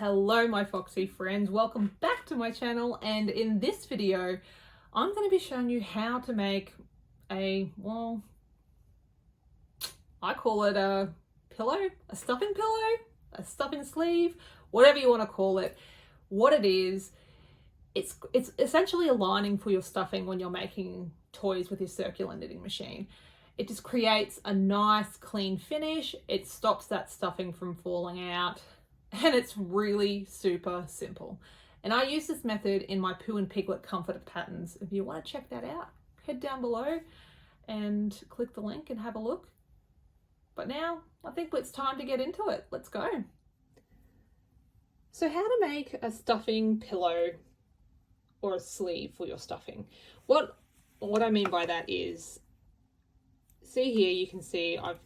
Hello my foxy friends, welcome back to my channel, and in this video I'm going to be showing you how to make a, well, I call it a pillow, a stuffing pillow, a stuffing sleeve, whatever you want to call it. What it is, it's essentially a lining for your stuffing when you're making toys with your circular knitting machine. It just creates a nice clean finish, it stops that stuffing from falling out, and it's really super simple. And I use this method in my Pooh and Piglet Comforter patterns. If you want to check that out, head down below and click the link and have a look. But now I think it's time to get into it. Let's go. So how to make a stuffing pillow or a sleeve for your stuffing. What I mean by that is, see here, you can see I'm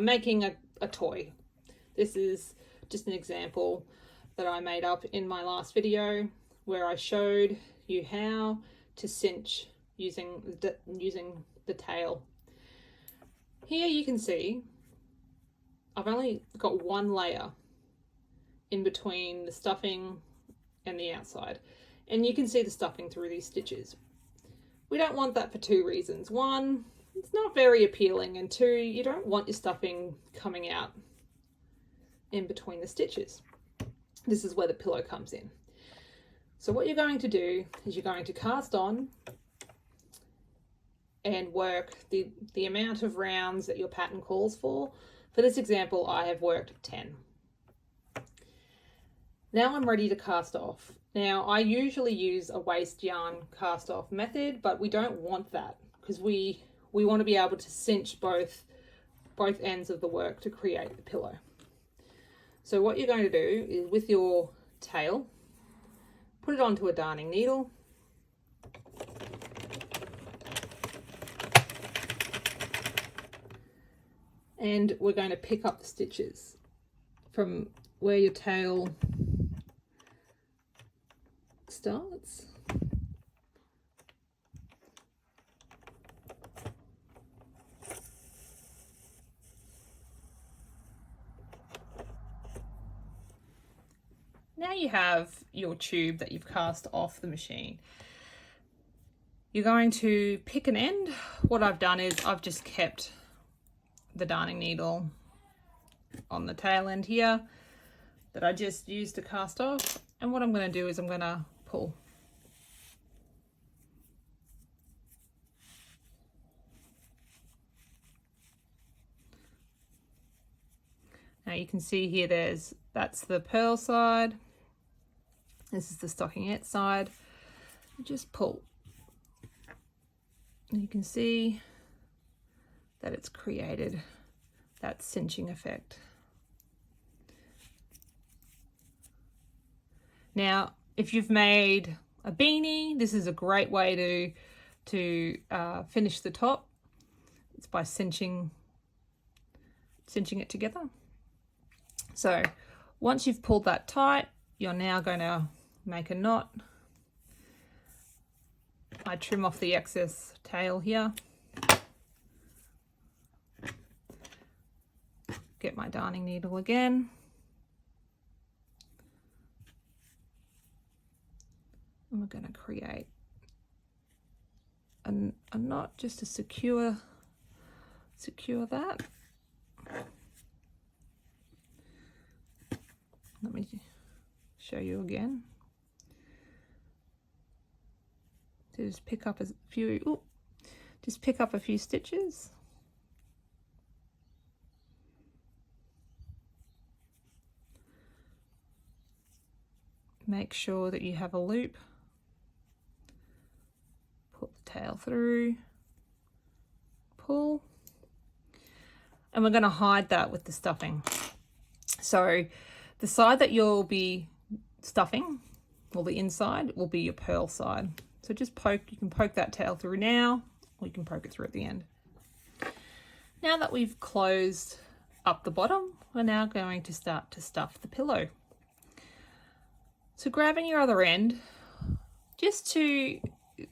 making a toy. This is just an example that I made up in my last video where I showed you how to cinch using the tail. Here you can see I've only got one layer in between the stuffing and the outside, and you can see the stuffing through these stitches. We don't want that for two reasons. One, it's not very appealing, and two, you don't want your stuffing coming out in between the stitches. This is where the pillow comes in. So what you're going to do is you're going to cast on and work the amount of rounds that your pattern calls for. For this example, I have worked 10. Now I'm ready to cast off. Now I usually use a waste yarn cast off method, but we don't want that because we want to be able to cinch both ends of the work to create the pillow. So what you're going to do is, with your tail, put it onto a darning needle, and we're going to pick up the stitches from where your tail starts. Now you have your tube that you've cast off the machine. You're going to pick an end. What I've done is I've just kept the darning needle on the tail end here that I just used to cast off. And what I'm going to do is I'm going to pull. Now you can see here that's the purl side. This is the stockinette side. You just pull. And you can see that it's created that cinching effect. Now, if you've made a beanie, this is a great way to finish the top. It's by cinching it together. So once you've pulled that tight, you're now going to make a knot. I trim off the excess tail here. Get my darning needle again. And we're going to create a knot just to secure that. Let me show you again. So just pick up a few stitches. Make sure that you have a loop. Put the tail through, pull, and we're going to hide that with the stuffing. So the side that you'll be stuffing, or the inside, will be your purl side. So just you can poke that tail through now, or you can poke it through at the end. Now that we've closed up the bottom, we're now going to start to stuff the pillow. So grabbing your other end, just to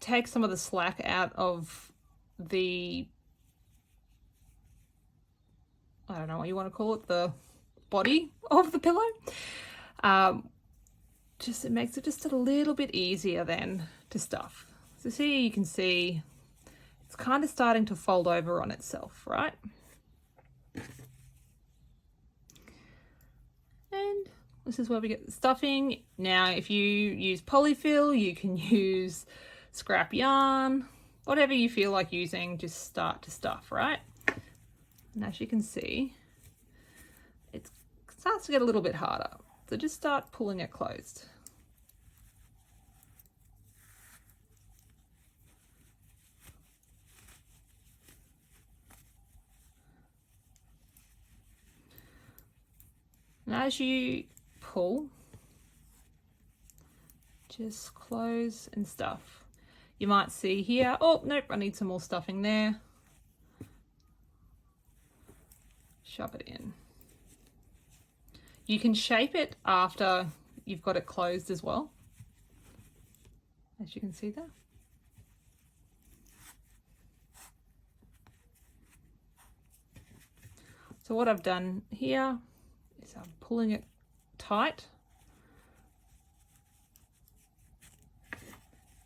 take some of the slack out of the, I don't know what you want to call it, the body of the pillow. It makes it just a little bit easier then to stuff. So see, you can see it's kind of starting to fold over on itself, right? And this is where we get the stuffing. Now, if you use polyfill, you can use scrap yarn, whatever you feel like using, just start to stuff, right? And as you can see, it starts to get a little bit harder. So just start pulling it closed. And as you pull, just close and stuff. You might see here, oh, nope, I need some more stuffing there. Shove it in. You can shape it after you've got it closed as well, as you can see there. So what I've done here is I'm pulling it tight,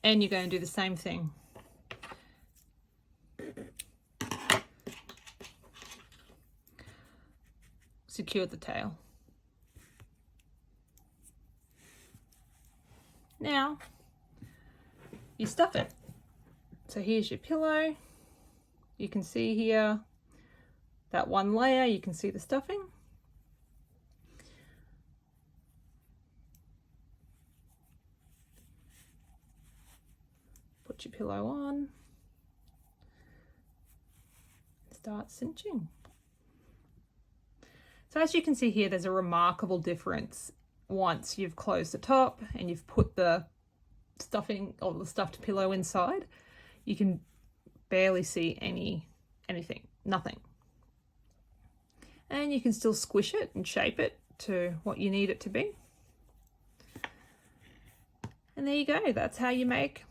and you're going to do the same thing. Secure the tail. Now you stuff it. So here's your pillow. You can see here that one layer, you can see the stuffing. Put your pillow on. Start cinching. So as you can see here, there's a remarkable difference once you've closed the top and you've put the stuffing or the stuffed pillow inside. You can barely see anything, nothing. And you can still squish it and shape it to what you need it to be. And there you go. That's how you make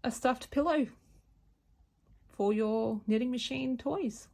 a stuffed pillow for your knitting machine toys.